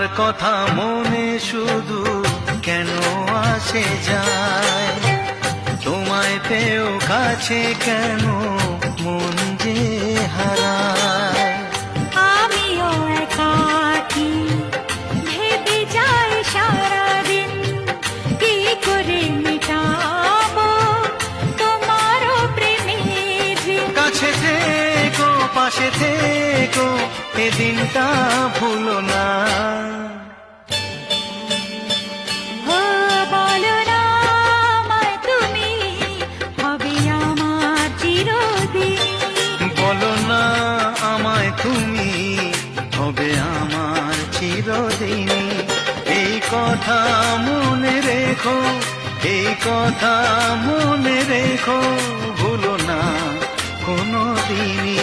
তোমার কথা মনে শুধু কেন আসে যায়, তোমায় পেয়েও কাছে কেন মন যে হারায়। আমিও একাকী ভেবে যাই সারাদিন, কি করে মেটাবো তোমারও প্রেমের ঋণ। কাছে থেকো পাশে থেকো এ দিনটা ভুলো না। ও বলো না আমায় তুমি, হবে আমার চিরদিন। বলো না আমায় তুমি, হবে আমার চিরদিনই। এই কথা মনে রেখো, এই কথা মনে রেখো, ভুলো না কোনো দিনই।